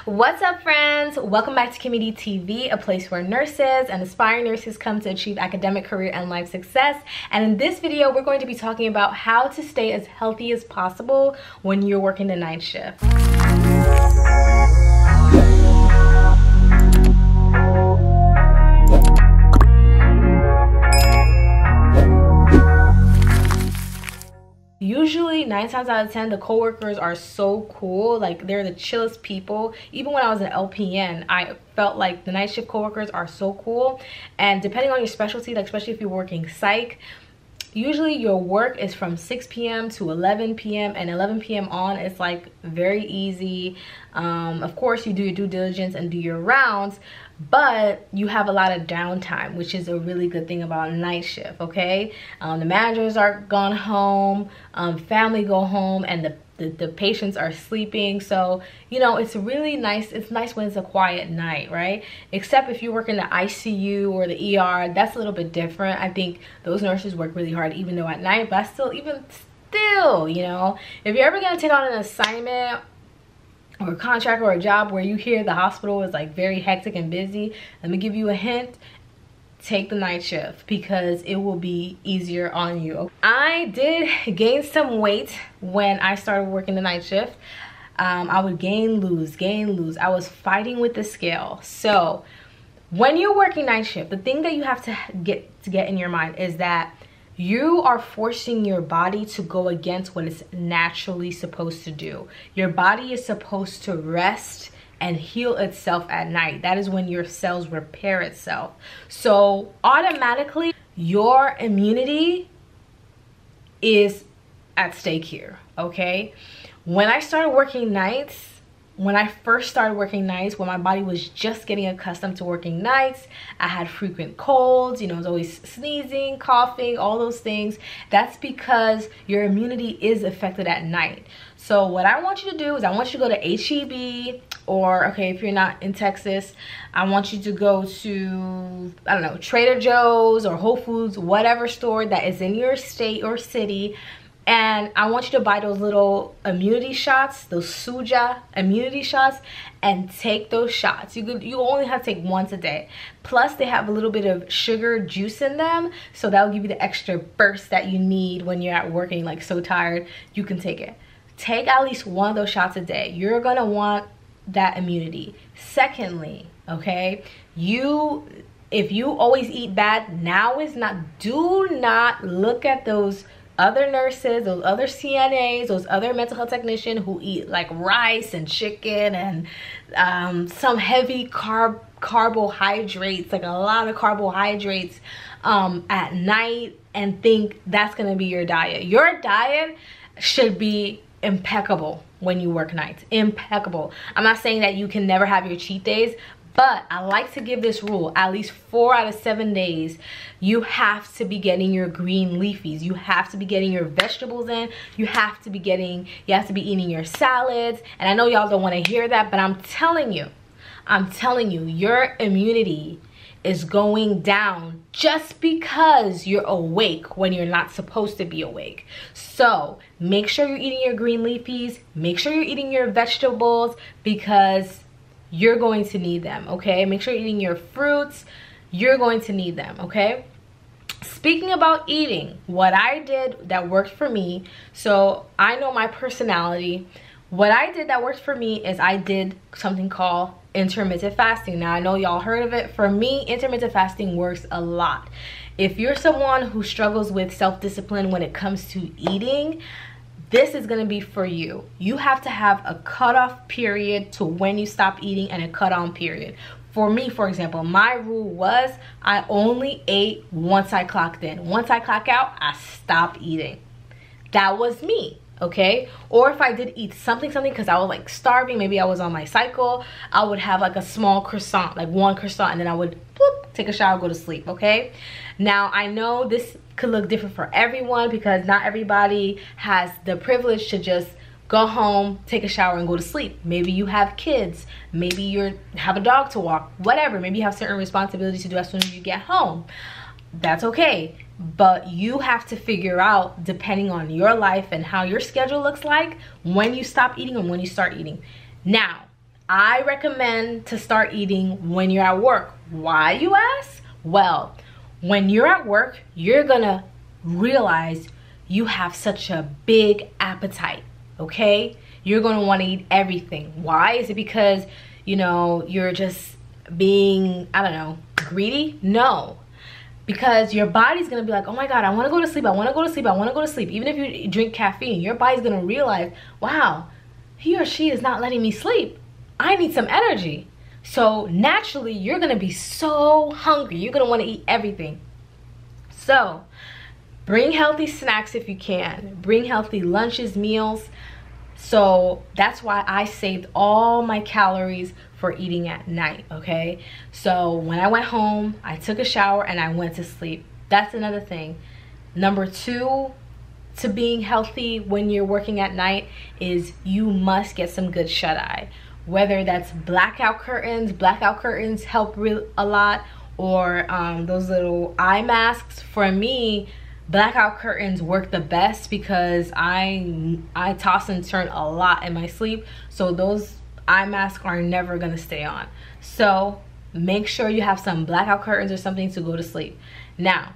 What's up, friends? Welcome back to KimmyDTV, a place where nurses and aspiring nurses come to achieve academic, career, and life success. And in this video, we're going to be talking about how to stay as healthy as possible when you're working the night shift. Usually 9 times out of 10 the coworkers are so cool, like they're the chillest people. Even when I was an LPN, I felt like the night shift coworkers are so cool. And depending on your specialty, like especially if you're working psych, usually your work is from 6 p.m. to 11 p.m. and 11 p.m. on, it's like very easy. Of course you do your due diligence and do your rounds, but you have a lot of downtime, which is a really good thing about night shift. Okay, the managers are gone home, family go home, and the patients are sleeping. So you know, it's really nice. It's nice when it's a quiet night, right? Except if you work in the ICU or the ER, that's a little bit different. I think those nurses work really hard even though at night, but even still, you know, if you're ever gonna take on an assignment or a contract or a job where you hear the hospital is like very hectic and busy, let me give you a hint: take the night shift, because it will be easier on you. I did gain some weight when I started working the night shift. I would gain, lose. I was fighting with the scale. So when you're working night shift, the thing that you have to get in your mind is that you are forcing your body to go against what it's naturally supposed to do. Your body is supposed to rest and heal itself at night. That is when your cells repair itself. So automatically your immunity is at stake here, okay? When I started working nights, when I first started working nights, when my body was just getting accustomed to working nights, I had frequent colds, you know, I was always sneezing, coughing, all those things. That's because your immunity is affected at night. So what I want you to do is I want you to go to HEB, or okay, if you're not in Texas, I want you to go to, I don't know, Trader Joe's or Whole Foods, whatever store that is in your state or city. And I want you to buy those little immunity shots, those Suja immunity shots, and take those shots. You only have to take once a day. Plus they have a little bit of sugar juice in them, so that will give you the extra burst that you need when you're at work and you're like so tired. You can take it. Take at least one of those shots a day. You're gonna want that immunity. Secondly, okay, if you always eat bad, now is not, do not look at those other nurses, those other CNAs, those other mental health technicians who eat like rice and chicken and some heavy carbohydrates, like a lot of carbohydrates at night, and think that's gonna be your diet. Your diet should be impeccable when you work nights. Impeccable. I'm not saying that you can never have your cheat days, but I like to give this rule: at least 4 out of 7 days, you have to be getting your green leafies. You have to be getting your vegetables in. You have to be eating your salads. And I know y'all don't want to hear that, but I'm telling you, your immunity is going down just because you're awake when you're not supposed to be awake. So make sure you're eating your green leafies. Make sure you're eating your vegetables, because you're going to need them, okay? Make sure you're eating your fruits. You're going to need them, okay? Speaking about eating, what I did that worked for me, so I know my personality. What I did that worked for me is I did something called intermittent fasting. Now I know y'all heard of it. For me, intermittent fasting works a lot. If you're someone who struggles with self-discipline when it comes to eating, this is going to be for you. You have to have a cutoff period to when you stop eating and a cut-on period. For me, for example, my rule was I only ate once I clocked in. Once I clock out, I stopped eating. That was me, okay? Or if I did eat something because I was like starving, maybe I was on my cycle, I would have like a small croissant, like one croissant, and then I would take a shower, go to sleep, okay? Now I know this could look different for everyone, because not everybody has the privilege to just go home, take a shower, and go to sleep. Maybe you have kids, maybe you have a dog to walk, whatever. Maybe you have certain responsibilities to do as soon as you get home. That's okay, but you have to figure out, depending on your life and how your schedule looks like, when you stop eating and when you start eating. Now I recommend to start eating when you're at work. Why, you ask? Well, when you're at work, you're gonna realize you have such a big appetite, okay? You're gonna wanna eat everything. Why? Is it because, you know, you're just being, I don't know, greedy? No. Because your body's gonna be like, oh my God, I wanna go to sleep, I wanna go to sleep, I wanna go to sleep. Even if you drink caffeine, your body's gonna realize, wow, he or she is not letting me sleep. I need some energy. So naturally, you're gonna be so hungry. You're gonna wanna eat everything. So bring healthy snacks if you can. Bring healthy lunches, meals. So that's why I saved all my calories for eating at night, okay? So when I went home, I took a shower and I went to sleep. That's another thing. Number 2 to being healthy when you're working at night is you must get some good shut-eye. Whether that's blackout curtains help a lot, or those little eye masks. For me, blackout curtains work the best because I toss and turn a lot in my sleep, so those eye masks are never gonna stay on. So make sure you have some blackout curtains or something to go to sleep. Now,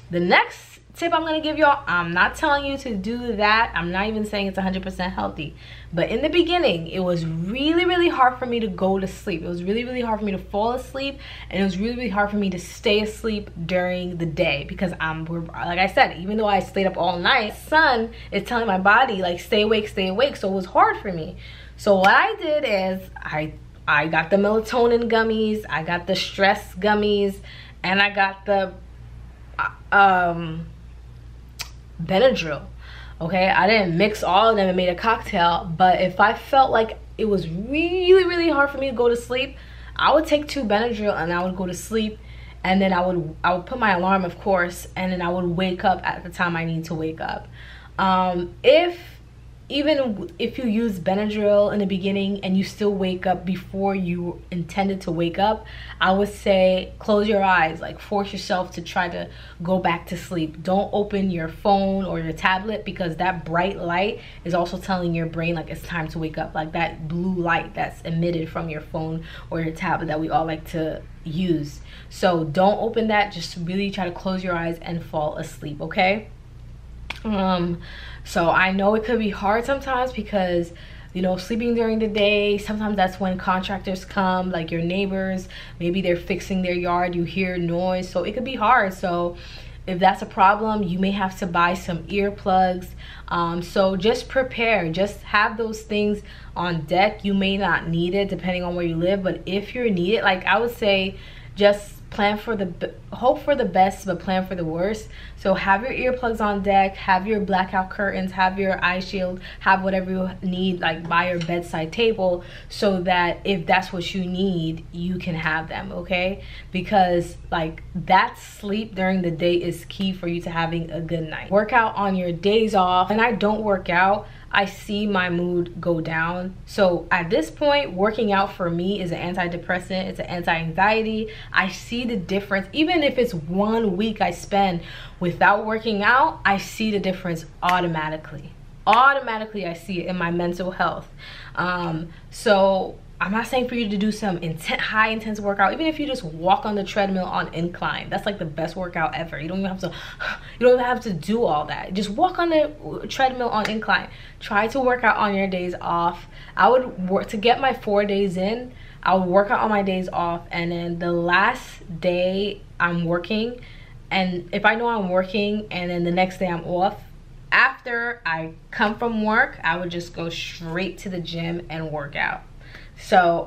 the next tip I'm gonna give y'all, I'm not telling you to do that. I'm not even saying it's 100% healthy. But in the beginning, it was really hard for me to go to sleep. It was really hard for me to fall asleep, and it was really hard for me to stay asleep during the day because like I said, even though I stayed up all night, sun is telling my body like stay awake, so it was hard for me. So what I did is I got the melatonin gummies, I got the stress gummies, and I got the Benadryl. Okay, I didn't mix all of them and made a cocktail, but if I felt like it was really hard for me to go to sleep, I would take 2 Benadryl and I would go to sleep, and then I would put my alarm, of course, and then I would wake up at the time I need to wake up. Even if you use Benadryl in the beginning and you still wake up before you intended to wake up, I would say close your eyes, like force yourself to try to go back to sleep. Don't open your phone or your tablet, because that bright light is also telling your brain like it's time to wake up, like that blue light that's emitted from your phone or your tablet that we all like to use. So don't open that, just really try to close your eyes and fall asleep, okay? So I know it could be hard sometimes because, you know, sleeping during the day, sometimes that's when contractors come, like your neighbors, maybe they're fixing their yard, you hear noise, so it could be hard. So if that's a problem, you may have to buy some earplugs. So just prepare, just have those things on deck. You may not need it depending on where you live, but if you're needed, like I would say, just hope for the best, but plan for the worst. So have your earplugs on deck, have your blackout curtains, have your eye shield, have whatever you need like by your bedside table, so that if that's what you need, you can have them, okay? Because like that sleep during the day is key for you to having a good night. Work out on your days off. And I don't work out, I see my mood go down. So at this point, working out for me is an antidepressant, it's an anti-anxiety. I see the difference. Even if it's 1 week I spend without working out, I see the difference automatically. I see it in my mental health. So I'm not saying for you to do some high intense workout. Even if you just walk on the treadmill on incline, that's like the best workout ever. You don't even have to do all that. Just walk on the treadmill on incline. Try to work out on your days off. I would work to get my 4 days in. I would work out on my days off, and then the last day I'm working, and if I know I'm working and then the next day I'm off, after I come from work, I would just go straight to the gym and work out. So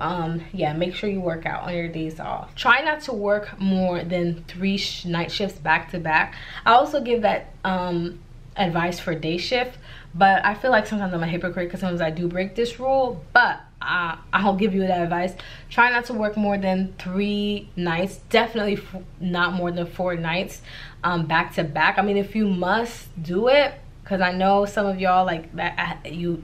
yeah, make sure you work out on your days off. Try not to work more than 3 night shifts back to back. I also give that advice for day shift, but I feel like sometimes I'm a hypocrite because sometimes I do break this rule, but I'll give you that advice. Try not to work more than 3 nights, definitely not more than 4 nights back to back. I mean, if you must do it, because I know some of y'all like that, you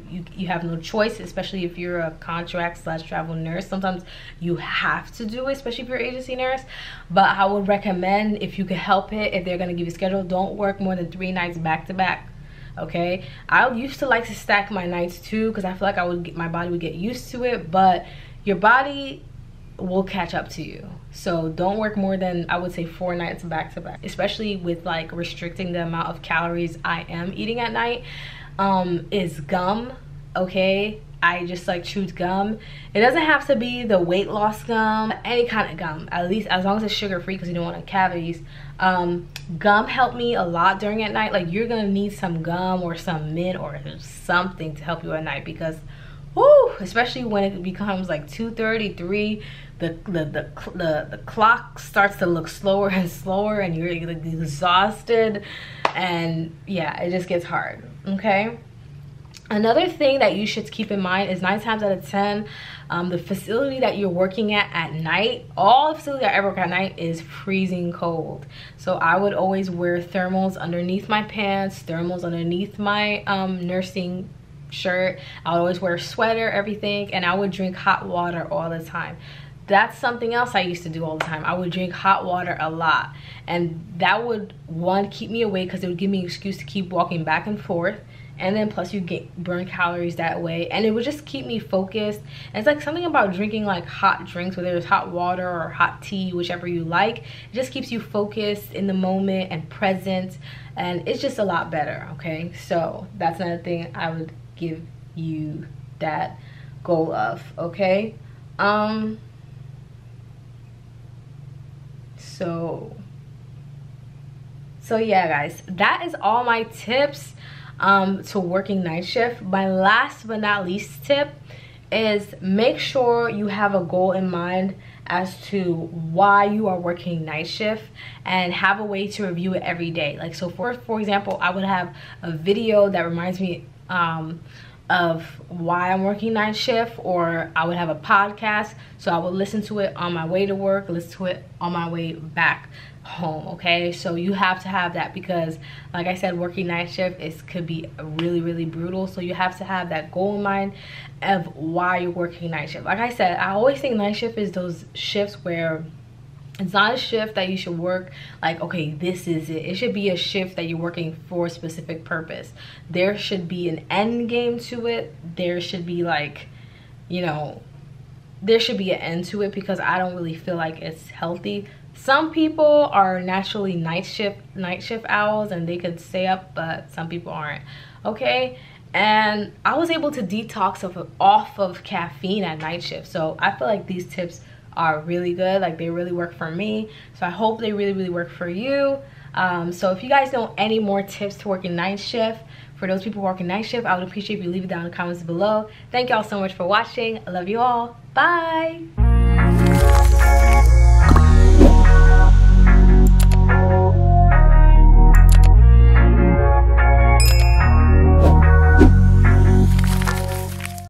have no choice, especially if you're a contract/travel nurse. Sometimes you have to do it, especially if you're an agency nurse. But I would recommend, if you can help it, if they're gonna give you a schedule, don't work more than 3 nights back to back. Okay, I used to like to stack my nights too, because I feel like my body would get used to it. But your body will catch up to you. So don't work more than, I would say, 4 nights back to back, especially with like restricting the amount of calories I am eating at night. Is gum, okay? I just like chewed gum. It doesn't have to be the weight loss gum, any kind of gum, at least as long as it's sugar free, because you don't want cavities. Gum helped me a lot during at night. Like, you're gonna need some gum or some mint or something to help you at night, because whoo, especially when it becomes like 2:33, the clock starts to look slower and slower, and you're exhausted, and yeah, it just gets hard. Okay, another thing that you should keep in mind is 9 times out of 10, the facility that you're working at night, all the facility I ever work at night is freezing cold. So I would always wear thermals underneath my pants, thermals underneath my nursing shirt. I would always wear a sweater, everything, and I would drink hot water all the time. That's something else I used to do all the time. I would drink hot water a lot, and that would, one, keep me awake, because it would give me an excuse to keep walking back and forth, and then plus you burn calories that way, and it would just keep me focused. And it's like something about drinking like hot drinks, whether it's hot water or hot tea, whichever you like, it just keeps you focused in the moment and present, and it's just a lot better. Okay, so that's another thing I would give you that goal of. Okay, so yeah guys, that is all my tips to working night shift. My last but not least tip is make sure you have a goal in mind as to why you are working night shift, and have a way to review it every day. Like, so for example, I would have a video that reminds me of why I'm working night shift, or I would have a podcast, so I would listen to it on my way to work, listen to it on my way back home. Okay, so you have to have that, because like I said, working night shift could be really brutal. So you have to have that goal in mind of why you're working night shift. Like I said, I always think night shift is those shifts where it's not a shift that you should work like, okay, this is it. It should be a shift that you're working for a specific purpose. There should be an end game to it. There should be, like, you know, there should be an end to it, because I don't really feel like it's healthy. Some people are naturally night shift owls, and they could stay up, but some people aren't. Okay, and I was able to detox off of caffeine at night shift, so I feel like these tips are really good. Like, they really work for me, so I hope they really work for you. So if you guys know any more tips to working night shift, for those people working night shift, I would appreciate if you leave it down in the comments below. Thank y'all so much for watching. I love you all. Bye.